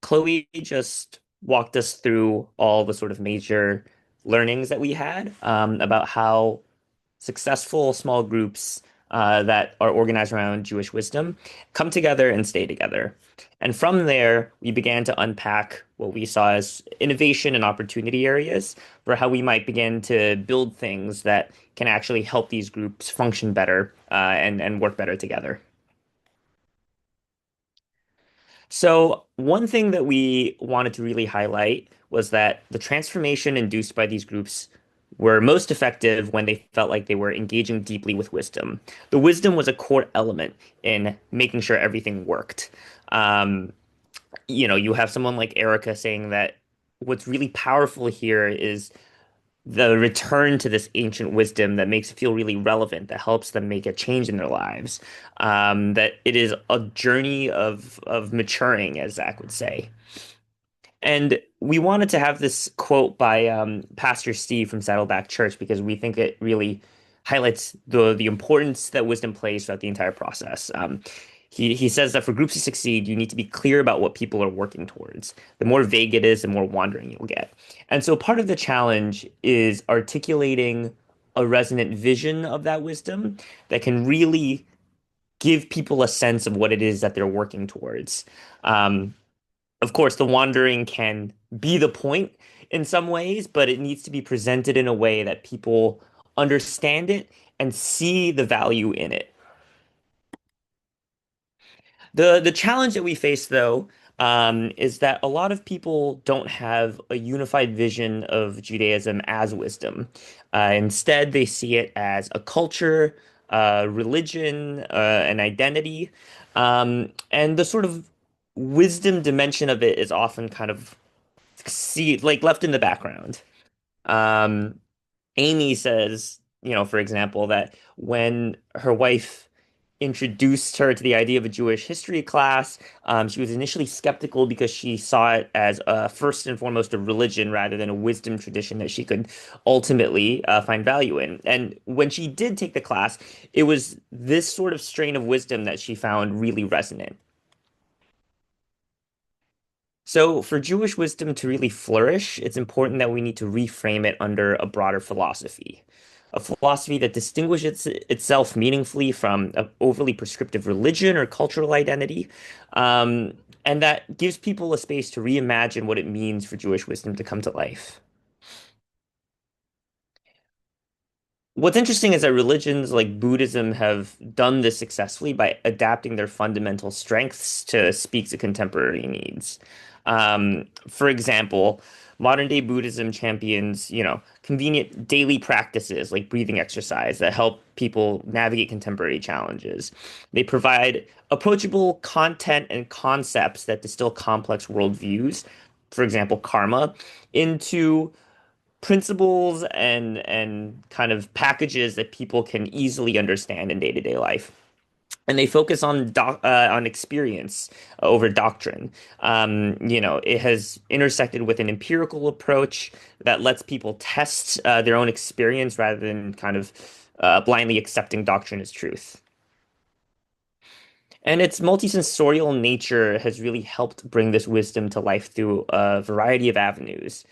Chloe just walked us through all the sort of major learnings that we had about how successful small groups that are organized around Jewish wisdom come together and stay together. And from there, we began to unpack what we saw as innovation and opportunity areas for how we might begin to build things that can actually help these groups function better and work better together. So, one thing that we wanted to really highlight was that the transformation induced by these groups were most effective when they felt like they were engaging deeply with wisdom. The wisdom was a core element in making sure everything worked. Um, you have someone like Erica saying that what's really powerful here is the return to this ancient wisdom that makes it feel really relevant, that helps them make a change in their lives. That it is a journey of maturing, as Zach would say. And we wanted to have this quote by Pastor Steve from Saddleback Church because we think it really highlights the importance that wisdom plays throughout the entire process. He says that for groups to succeed, you need to be clear about what people are working towards. The more vague it is, the more wandering you'll get. And so part of the challenge is articulating a resonant vision of that wisdom that can really give people a sense of what it is that they're working towards. Um, of course, the wandering can be the point in some ways, but it needs to be presented in a way that people understand it and see the value in it. The challenge that we face, though, is that a lot of people don't have a unified vision of Judaism as wisdom. Instead, they see it as a culture, religion, an identity, and the sort of wisdom dimension of it is often kind of like left in the background. Um, Amy says, for example, that when her wife introduced her to the idea of a Jewish history class, she was initially skeptical because she saw it as first and foremost a religion rather than a wisdom tradition that she could ultimately find value in. And when she did take the class, it was this sort of strain of wisdom that she found really resonant. So, for Jewish wisdom to really flourish, it's important that we need to reframe it under a broader philosophy. A philosophy that distinguishes itself meaningfully from an overly prescriptive religion or cultural identity, um, and that gives people a space to reimagine what it means for Jewish wisdom to come to life. What's interesting is that religions like Buddhism have done this successfully by adapting their fundamental strengths to speak to contemporary needs. For example, modern day Buddhism champions, convenient daily practices like breathing exercise that help people navigate contemporary challenges. They provide approachable content and concepts that distill complex worldviews, for example, karma, into principles and kind of packages that people can easily understand in day-to-day life. And they focus on experience over doctrine. It has intersected with an empirical approach that lets people test their own experience rather than kind of blindly accepting doctrine as truth. And its multisensorial nature has really helped bring this wisdom to life through a variety of avenues.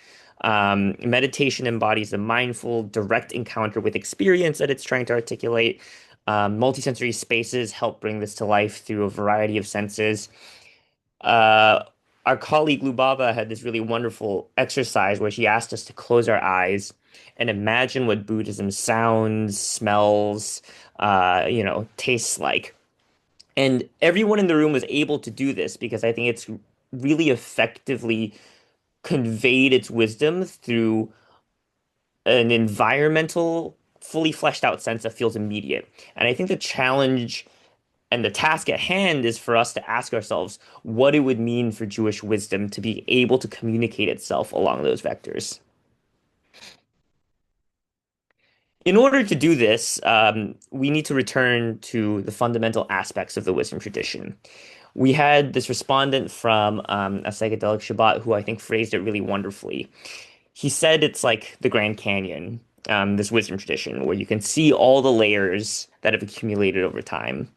Meditation embodies a mindful, direct encounter with experience that it's trying to articulate. Multisensory spaces help bring this to life through a variety of senses. Uh, our colleague Lubava had this really wonderful exercise where she asked us to close our eyes and imagine what Buddhism sounds, smells, tastes like. And everyone in the room was able to do this because I think it's really effectively conveyed its wisdom through an environmental, fully fleshed out sense that feels immediate. And I think the challenge and the task at hand is for us to ask ourselves what it would mean for Jewish wisdom to be able to communicate itself along those vectors. In order to do this, we need to return to the fundamental aspects of the wisdom tradition. We had this respondent from a psychedelic Shabbat who I think phrased it really wonderfully. He said it's like the Grand Canyon, this wisdom tradition, where you can see all the layers that have accumulated over time.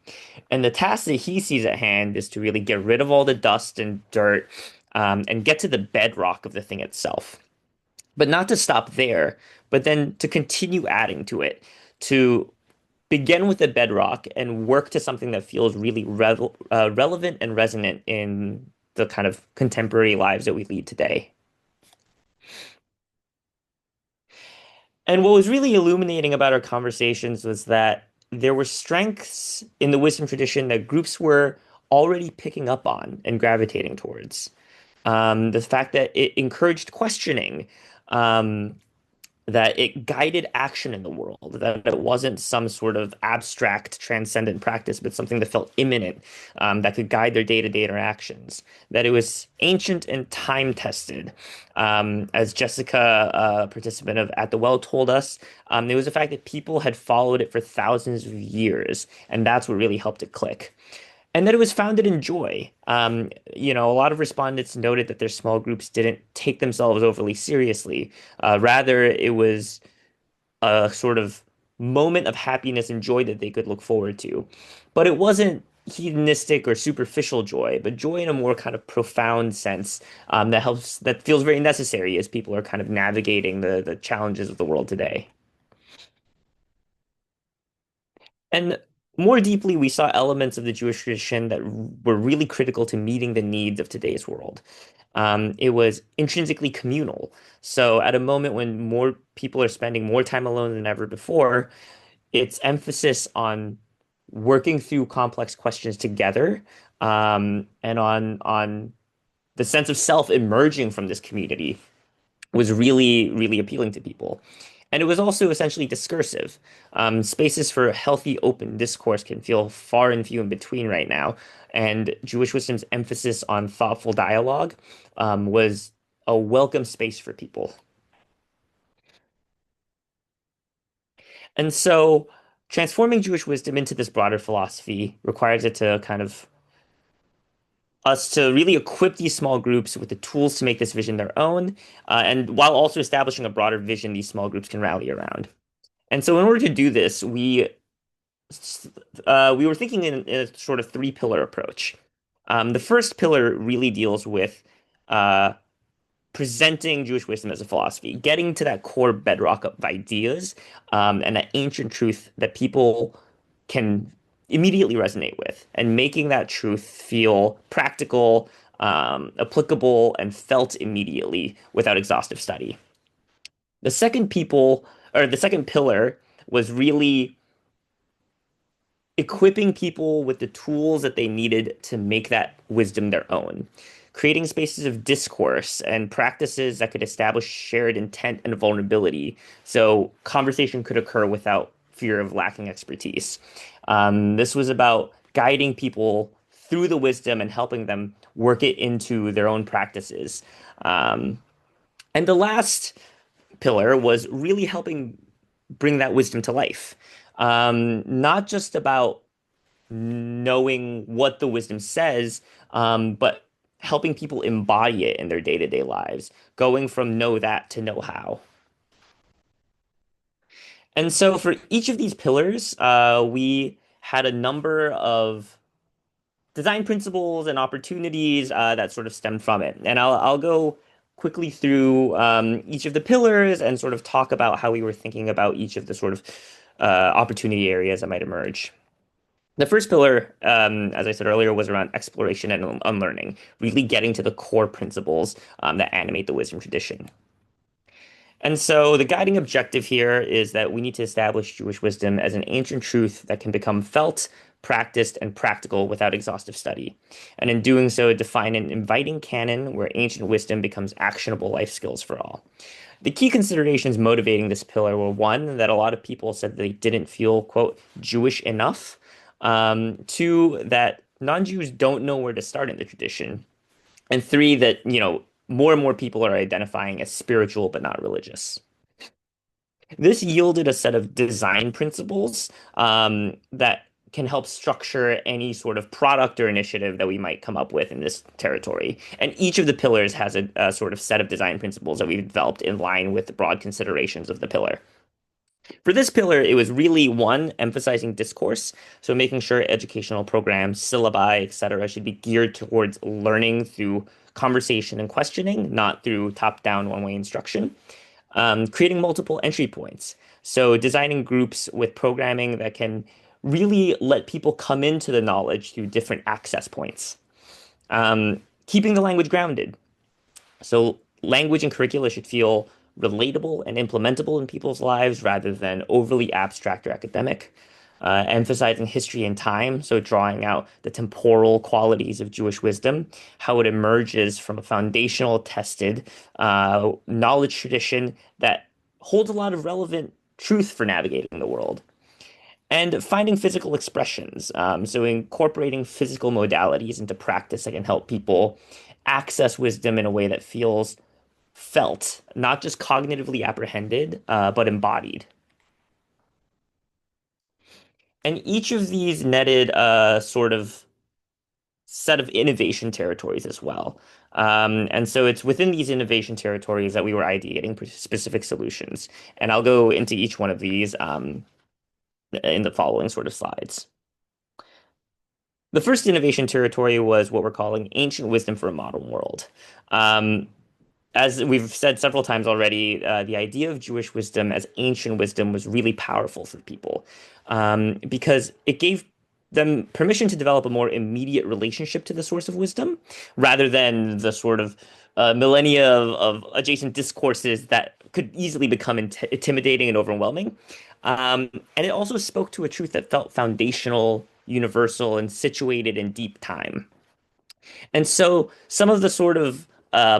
And the task that he sees at hand is to really get rid of all the dust and dirt, and get to the bedrock of the thing itself. But not to stop there, but then to continue adding to it, to begin with the bedrock and work to something that feels really relevant and resonant in the kind of contemporary lives that we lead today. And what was really illuminating about our conversations was that there were strengths in the wisdom tradition that groups were already picking up on and gravitating towards. The fact that it encouraged questioning, um, that it guided action in the world, that it wasn't some sort of abstract, transcendent practice, but something that felt imminent, that could guide their day-to-day interactions, that it was ancient and time-tested. As Jessica, participant of At the Well, told us, it was the fact that people had followed it for thousands of years, and that's what really helped it click. And that it was founded in joy. A lot of respondents noted that their small groups didn't take themselves overly seriously. Rather, it was a sort of moment of happiness and joy that they could look forward to. But it wasn't hedonistic or superficial joy, but joy in a more kind of profound sense, that feels very necessary as people are kind of navigating the challenges of the world today. And more deeply, we saw elements of the Jewish tradition that were really critical to meeting the needs of today's world. It was intrinsically communal. So, at a moment when more people are spending more time alone than ever before, its emphasis on working through complex questions together, and on the sense of self emerging from this community was really, really appealing to people. And it was also essentially discursive. Spaces for healthy, open discourse can feel far and few in between right now. And Jewish wisdom's emphasis on thoughtful dialogue, was a welcome space for people. And so transforming Jewish wisdom into this broader philosophy requires it to kind of us to really equip these small groups with the tools to make this vision their own, and while also establishing a broader vision these small groups can rally around. And so, in order to do this, we were thinking in a sort of three-pillar approach. The first pillar really deals with uh, presenting Jewish wisdom as a philosophy, getting to that core bedrock of ideas, and that ancient truth that people can immediately resonate with, and making that truth feel practical, applicable, and felt immediately without exhaustive study. The second pillar was really equipping people with the tools that they needed to make that wisdom their own, creating spaces of discourse and practices that could establish shared intent and vulnerability so conversation could occur without fear of lacking expertise. This was about guiding people through the wisdom and helping them work it into their own practices. And the last pillar was really helping bring that wisdom to life. Not just about knowing what the wisdom says, but helping people embody it in their day-to-day lives, going from know that to know how. And so for each of these pillars, we had a number of design principles and opportunities that sort of stemmed from it. And I'll go quickly through each of the pillars and sort of talk about how we were thinking about each of the sort of opportunity areas that might emerge. The first pillar, as I said earlier, was around exploration and unlearning, really getting to the core principles that animate the wisdom tradition. And so the guiding objective here is that we need to establish Jewish wisdom as an ancient truth that can become felt, practiced, and practical without exhaustive study. And in doing so, define an inviting canon where ancient wisdom becomes actionable life skills for all. The key considerations motivating this pillar were one, that a lot of people said they didn't feel, quote, Jewish enough. Two, that non-Jews don't know where to start in the tradition. And three, that, more and more people are identifying as spiritual but not religious. This yielded a set of design principles that can help structure any sort of product or initiative that we might come up with in this territory. And each of the pillars has a sort of set of design principles that we've developed in line with the broad considerations of the pillar. For this pillar, it was really one, emphasizing discourse. So making sure educational programs, syllabi, etc., should be geared towards learning through conversation and questioning, not through top-down one-way instruction. Creating multiple entry points. So designing groups with programming that can really let people come into the knowledge through different access points. Keeping the language grounded. So language and curricula should feel relatable and implementable in people's lives rather than overly abstract or academic. Emphasizing history and time, so drawing out the temporal qualities of Jewish wisdom, how it emerges from a foundational, tested knowledge tradition that holds a lot of relevant truth for navigating the world. And finding physical expressions, so incorporating physical modalities into practice that can help people access wisdom in a way that feels felt, not just cognitively apprehended, but embodied. And each of these netted a sort of set of innovation territories as well. And so it's within these innovation territories that we were ideating specific solutions. And I'll go into each one of these in the following sort of slides. The first innovation territory was what we're calling ancient wisdom for a modern world. Um, as we've said several times already, the idea of Jewish wisdom as ancient wisdom was really powerful for people because it gave them permission to develop a more immediate relationship to the source of wisdom rather than the sort of millennia of adjacent discourses that could easily become intimidating and overwhelming. And it also spoke to a truth that felt foundational, universal, and situated in deep time. And so some of the sort of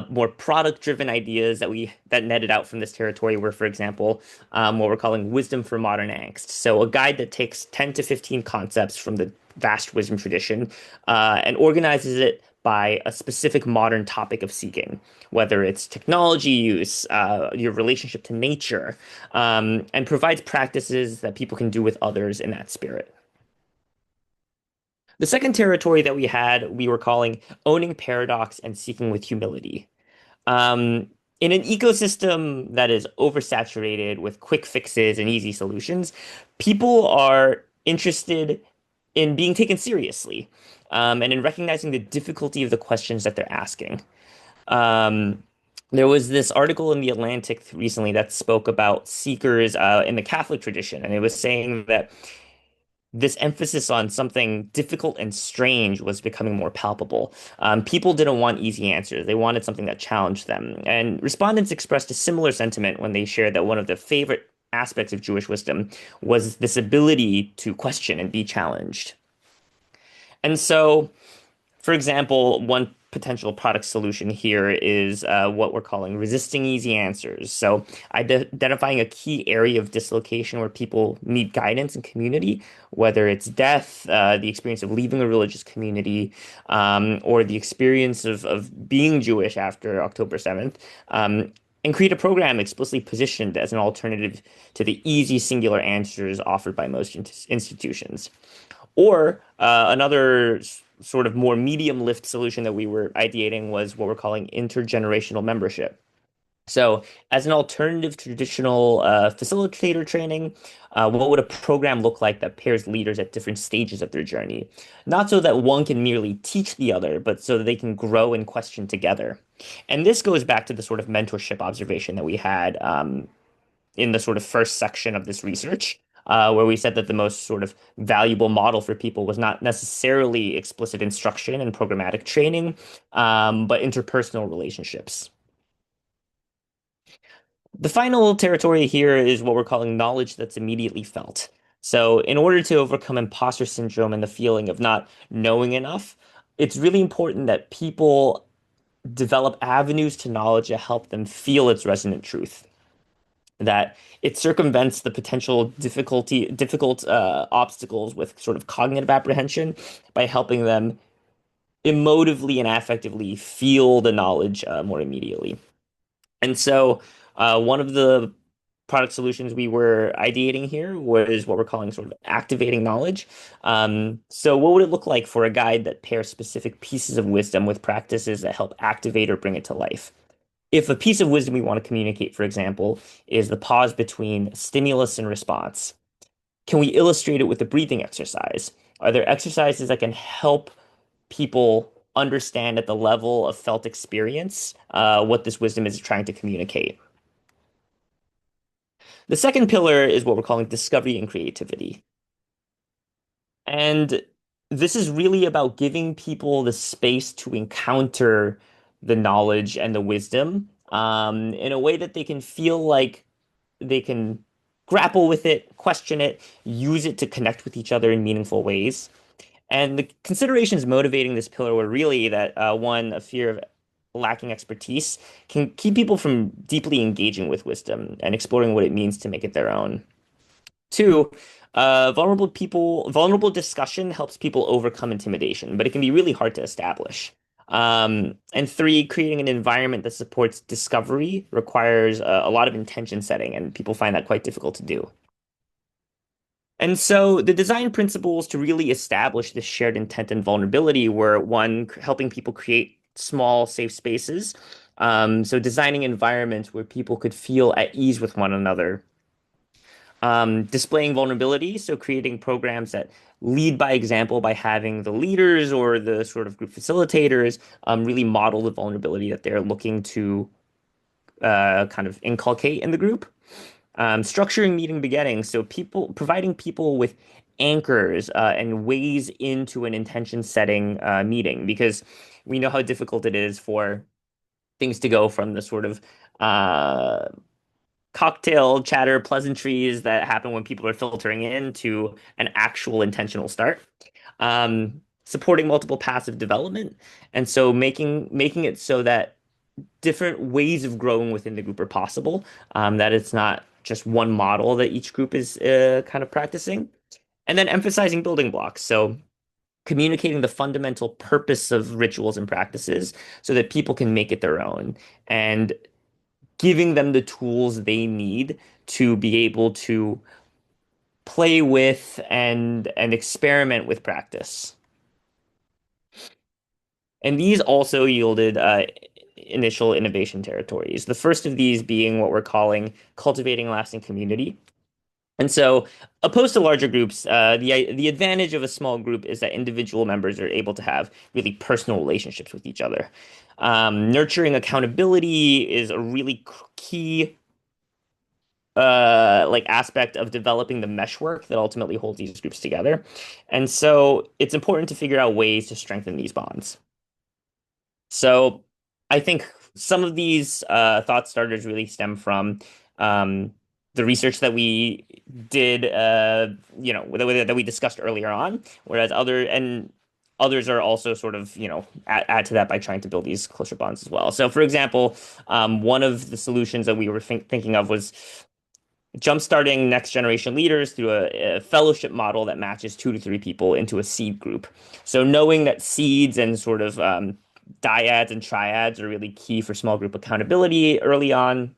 more product-driven ideas that netted out from this territory were, for example, what we're calling wisdom for modern angst. So a guide that takes 10 to 15 concepts from the vast wisdom tradition and organizes it by a specific modern topic of seeking, whether it's technology use, your relationship to nature, and provides practices that people can do with others in that spirit. The second territory that we had, we were calling owning paradox and seeking with humility. Um, in an ecosystem that is oversaturated with quick fixes and easy solutions, people are interested in being taken seriously, and in recognizing the difficulty of the questions that they're asking. Um, there was this article in The Atlantic recently that spoke about seekers in the Catholic tradition, and it was saying that this emphasis on something difficult and strange was becoming more palpable. People didn't want easy answers. They wanted something that challenged them. And respondents expressed a similar sentiment when they shared that one of their favorite aspects of Jewish wisdom was this ability to question and be challenged. And so for example, one potential product solution here is what we're calling resisting easy answers. So identifying a key area of dislocation where people need guidance and community, whether it's death, the experience of leaving a religious community, or the experience of being Jewish after October 7th. And create a program explicitly positioned as an alternative to the easy singular answers offered by most institutions. Or another sort of more medium lift solution that we were ideating was what we're calling intergenerational membership. So, as an alternative to traditional facilitator training, what would a program look like that pairs leaders at different stages of their journey? Not so that one can merely teach the other, but so that they can grow and question together. And this goes back to the sort of mentorship observation that we had in the sort of first section of this research, where we said that the most sort of valuable model for people was not necessarily explicit instruction and programmatic training, but interpersonal relationships. The final territory here is what we're calling knowledge that's immediately felt. So, in order to overcome imposter syndrome and the feeling of not knowing enough, it's really important that people develop avenues to knowledge that help them feel its resonant truth, that it circumvents the potential difficult obstacles with sort of cognitive apprehension by helping them emotively and affectively feel the knowledge more immediately. And so, one of the product solutions we were ideating here was what we're calling sort of activating knowledge. So, what would it look like for a guide that pairs specific pieces of wisdom with practices that help activate or bring it to life? If a piece of wisdom we want to communicate, for example, is the pause between stimulus and response, can we illustrate it with a breathing exercise? Are there exercises that can help people understand at the level of felt experience what this wisdom is trying to communicate. The second pillar is what we're calling discovery and creativity. And this is really about giving people the space to encounter the knowledge and the wisdom in a way that they can feel like they can grapple with it, question it, use it to connect with each other in meaningful ways. And the considerations motivating this pillar were really that one, a fear of lacking expertise can keep people from deeply engaging with wisdom and exploring what it means to make it their own. Two, vulnerable discussion helps people overcome intimidation, but it can be really hard to establish. And three, creating an environment that supports discovery requires a lot of intention setting, and people find that quite difficult to do. And so the design principles to really establish this shared intent and vulnerability were one, helping people create small, safe spaces. So designing environments where people could feel at ease with one another. Displaying vulnerability, so creating programs that lead by example by having the leaders or the sort of group facilitators really model the vulnerability that they're looking to kind of inculcate in the group. Structuring meeting beginnings, so people providing people with anchors and ways into an intention setting meeting, because we know how difficult it is for things to go from the sort of uh, cocktail chatter pleasantries that happen when people are filtering in to an actual intentional start. Supporting multiple paths of development, and so making it so that different ways of growing within the group are possible. That it's not just one model that each group is kind of practicing, and then emphasizing building blocks. So communicating the fundamental purpose of rituals and practices so that people can make it their own, and giving them the tools they need to be able to play with and experiment with practice. And these also yielded initial innovation territories. The first of these being what we're calling cultivating lasting community. And so, opposed to larger groups, the advantage of a small group is that individual members are able to have really personal relationships with each other. Nurturing accountability is a really key like aspect of developing the meshwork that ultimately holds these groups together. And so it's important to figure out ways to strengthen these bonds. So I think some of these thought starters really stem from um, the research that we did, that we discussed earlier on, whereas others are also sort of, add to that by trying to build these closer bonds as well. So, for example, one of the solutions that we were thinking of was jumpstarting next generation leaders through a fellowship model that matches 2 to 3 people into a seed group. So knowing that seeds and sort of dyads and triads are really key for small group accountability early on,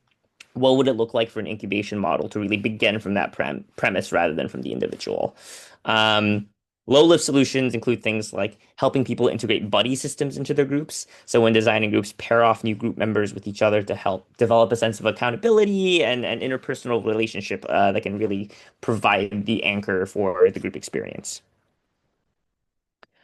what would it look like for an incubation model to really begin from that premise rather than from the individual? Um, Low-lift solutions include things like helping people integrate buddy systems into their groups. So when designing groups, pair off new group members with each other to help develop a sense of accountability and interpersonal relationship that can really provide the anchor for the group experience.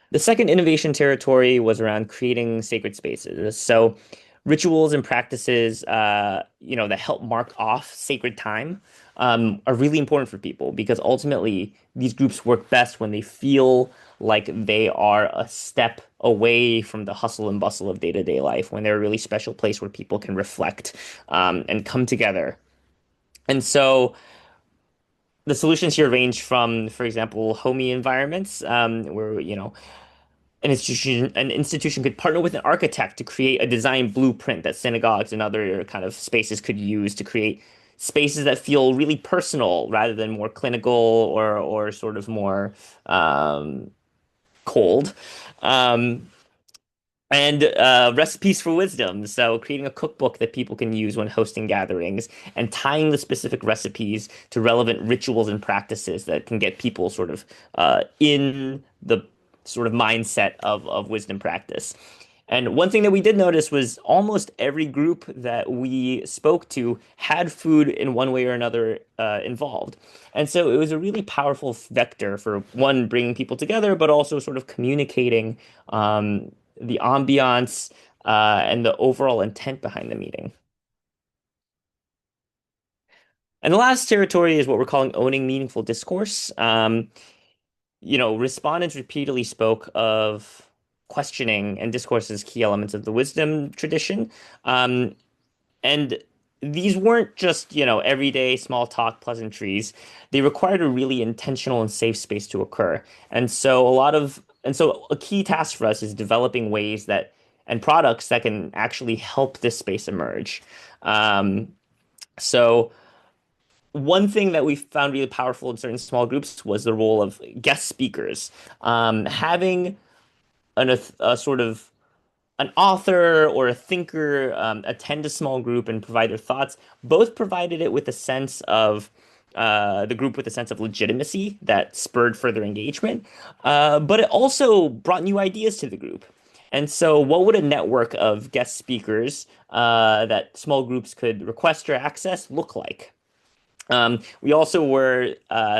The second innovation territory was around creating sacred spaces. So rituals and practices, that help mark off sacred time, are really important for people because ultimately these groups work best when they feel like they are a step away from the hustle and bustle of day-to-day life, when they're a really special place where people can reflect, and come together. And so the solutions here range from, for example, homey environments, where, an institution could partner with an architect to create a design blueprint that synagogues and other kind of spaces could use to create spaces that feel really personal rather than more clinical or sort of more cold. Um, and recipes for wisdom. So, creating a cookbook that people can use when hosting gatherings and tying the specific recipes to relevant rituals and practices that can get people sort of in the sort of mindset of wisdom practice. And one thing that we did notice was almost every group that we spoke to had food in one way or another involved. And so it was a really powerful vector for one, bringing people together, but also sort of communicating the ambiance, and the overall intent behind the meeting. And the last territory is what we're calling owning meaningful discourse. Respondents repeatedly spoke of questioning and discourse as key elements of the wisdom tradition. Um, and these weren't just, everyday small talk pleasantries. They required a really intentional and safe space to occur. And so a key task for us is developing ways that and products that can actually help this space emerge. So one thing that we found really powerful in certain small groups was the role of guest speakers. Having a sort of an author or a thinker attend a small group and provide their thoughts, both provided it with a sense of the group with a sense of legitimacy that spurred further engagement, but it also brought new ideas to the group. And so, what would a network of guest speakers that small groups could request or access look like? We also were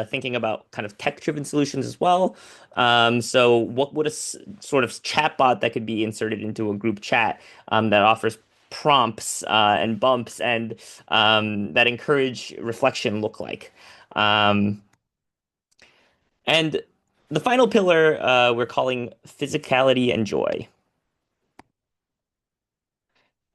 thinking about kind of tech-driven solutions as well. So what would sort of chatbot that could be inserted into a group chat that offers prompts and bumps and that encourage reflection look like? Um, and the final pillar we're calling physicality and joy.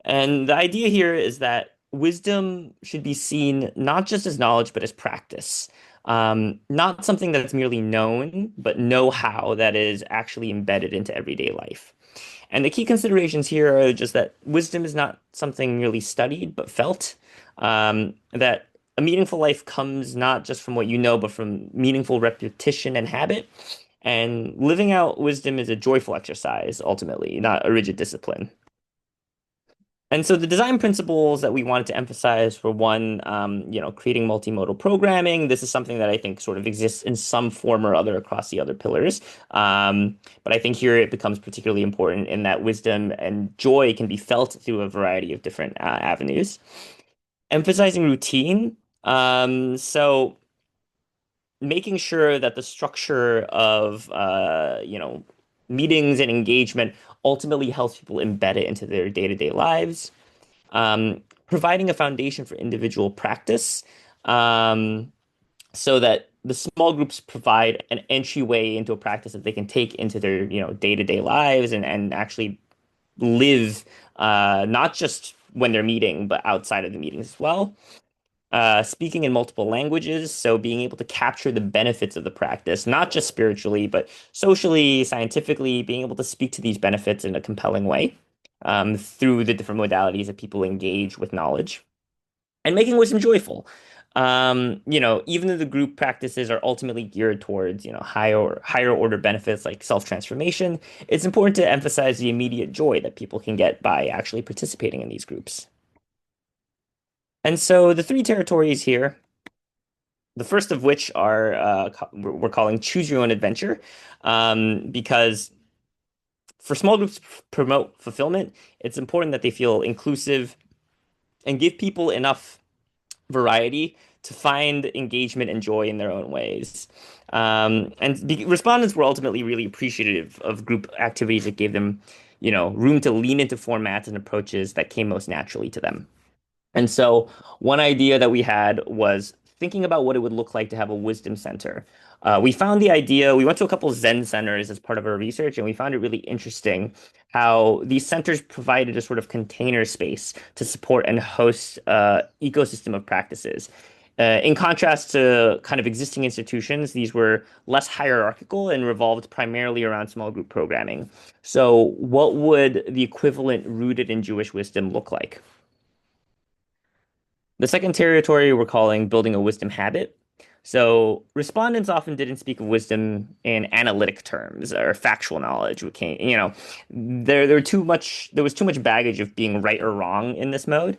And the idea here is that wisdom should be seen not just as knowledge, but as practice. Not something that's merely known, but know-how that is actually embedded into everyday life. And the key considerations here are just that wisdom is not something merely studied, but felt. That a meaningful life comes not just from what you know, but from meaningful repetition and habit. And living out wisdom is a joyful exercise, ultimately, not a rigid discipline. And so the design principles that we wanted to emphasize were one, creating multimodal programming. This is something that I think sort of exists in some form or other across the other pillars. But I think here it becomes particularly important in that wisdom and joy can be felt through a variety of different avenues. Emphasizing routine. So making sure that the structure of, meetings and engagement ultimately helps people embed it into their day-to-day lives, providing a foundation for individual practice, um, so that the small groups provide an entryway into a practice that they can take into their, day-to-day lives and actually live, not just when they're meeting, but outside of the meetings as well. Speaking in multiple languages, so being able to capture the benefits of the practice, not just spiritually, but socially, scientifically, being able to speak to these benefits in a compelling way, through the different modalities that people engage with knowledge, and making wisdom joyful. Even though the group practices are ultimately geared towards, higher order benefits like self-transformation, it's important to emphasize the immediate joy that people can get by actually participating in these groups. And so the three territories here, the first of which are we're calling choose your own adventure, because for small groups to promote fulfillment, it's important that they feel inclusive and give people enough variety to find engagement and joy in their own ways. Respondents were ultimately really appreciative of group activities that gave them, room to lean into formats and approaches that came most naturally to them. And so, one idea that we had was thinking about what it would look like to have a wisdom center. We went to a couple of Zen centers as part of our research, and we found it really interesting how these centers provided a sort of container space to support and host ecosystem of practices. In contrast to kind of existing institutions, these were less hierarchical and revolved primarily around small group programming. So, what would the equivalent rooted in Jewish wisdom look like? The second territory we're calling building a wisdom habit. So respondents often didn't speak of wisdom in analytic terms or factual knowledge. There was too much baggage of being right or wrong in this mode.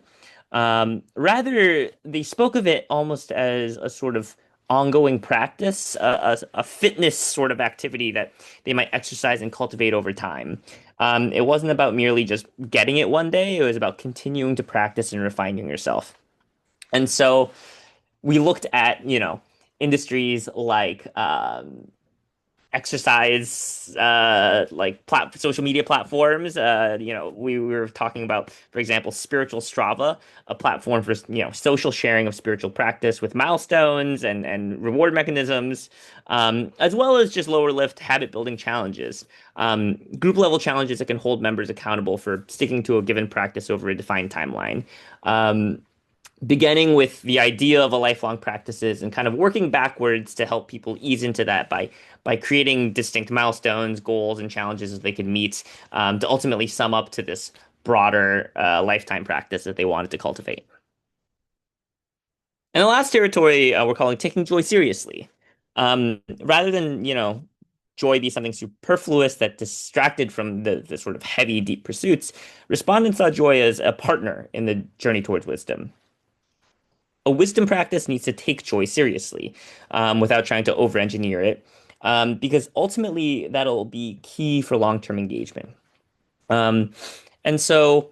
Rather, they spoke of it almost as a sort of ongoing practice, a fitness sort of activity that they might exercise and cultivate over time. It wasn't about merely just getting it one day. It was about continuing to practice and refining yourself. And so we looked at, industries like exercise like social media platforms. We were talking about, for example, Spiritual Strava, a platform for social sharing of spiritual practice with milestones and reward mechanisms, as well as just lower lift habit building challenges, group level challenges that can hold members accountable for sticking to a given practice over a defined timeline. Um, Beginning with the idea of a lifelong practices and kind of working backwards to help people ease into that by creating distinct milestones, goals, and challenges that they could meet, to ultimately sum up to this broader lifetime practice that they wanted to cultivate. And the last territory we're calling taking joy seriously. Rather than, joy be something superfluous that distracted from the sort of heavy, deep pursuits, respondents saw joy as a partner in the journey towards wisdom. A wisdom practice needs to take joy seriously, without trying to over-engineer it, because ultimately that'll be key for long-term engagement. Um, and so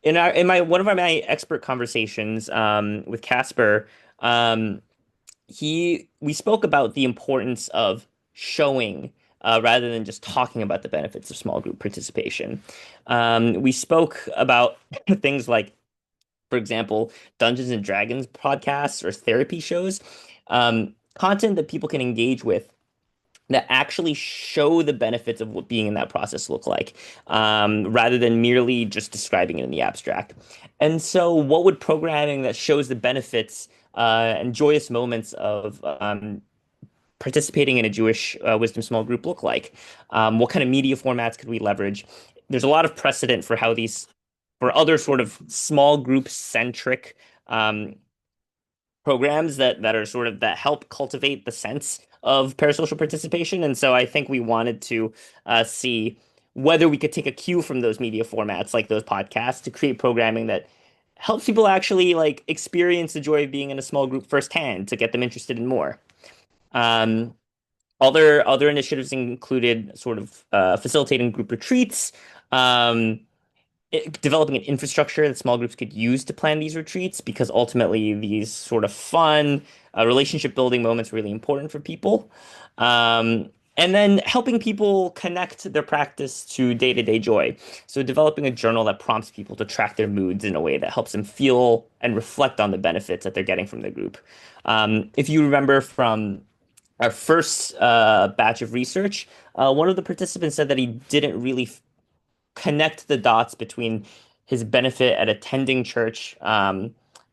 in my one of my expert conversations with Casper, um, he we spoke about the importance of showing, rather than just talking about the benefits of small group participation. We spoke about things like, for example, Dungeons and Dragons podcasts or therapy shows, content that people can engage with that actually show the benefits of what being in that process look like, rather than merely just describing it in the abstract. And so, what would programming that shows the benefits and joyous moments of participating in a Jewish wisdom small group look like? What kind of media formats could we leverage? There's a lot of precedent for how these, for other sort of small group centric um, programs that are sort of that help cultivate the sense of parasocial participation. And so I think we wanted to see whether we could take a cue from those media formats like those podcasts to create programming that helps people actually like experience the joy of being in a small group firsthand to get them interested in more. Um, other initiatives included sort of facilitating group retreats, um, developing an infrastructure that small groups could use to plan these retreats, because ultimately these sort of fun relationship building moments are really important for people. Um, and then helping people connect their practice to day-to-day joy. So developing a journal that prompts people to track their moods in a way that helps them feel and reflect on the benefits that they're getting from the group. If you remember from our first batch of research, one of the participants said that he didn't really connect the dots between his benefit at attending church,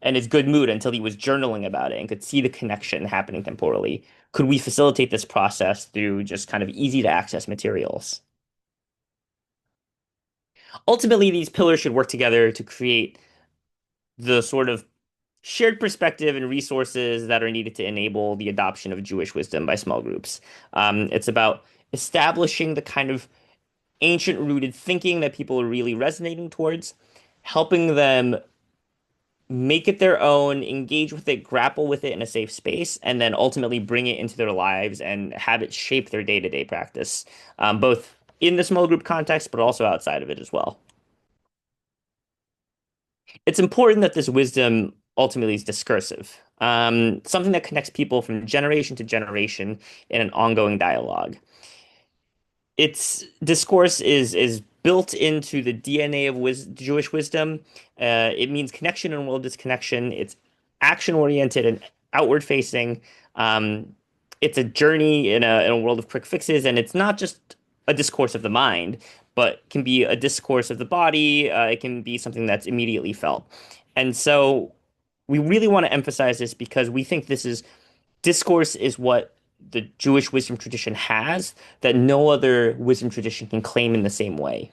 and his good mood until he was journaling about it and could see the connection happening temporally. Could we facilitate this process through just kind of easy to access materials? Ultimately, these pillars should work together to create the sort of shared perspective and resources that are needed to enable the adoption of Jewish wisdom by small groups. It's about establishing the kind of ancient rooted thinking that people are really resonating towards, helping them make it their own, engage with it, grapple with it in a safe space, and then ultimately bring it into their lives and have it shape their day-to-day practice, both in the small group context, but also outside of it as well. It's important that this wisdom ultimately is discursive, something that connects people from generation to generation in an ongoing dialogue. Its discourse is built into the DNA of Jewish wisdom. It means connection and world disconnection. It's action oriented and outward facing. Um, it's a journey in a world of quick fixes, and it's not just a discourse of the mind, but can be a discourse of the body. It can be something that's immediately felt. And so we really want to emphasize this because we think this is discourse is what the Jewish wisdom tradition has that no other wisdom tradition can claim in the same way.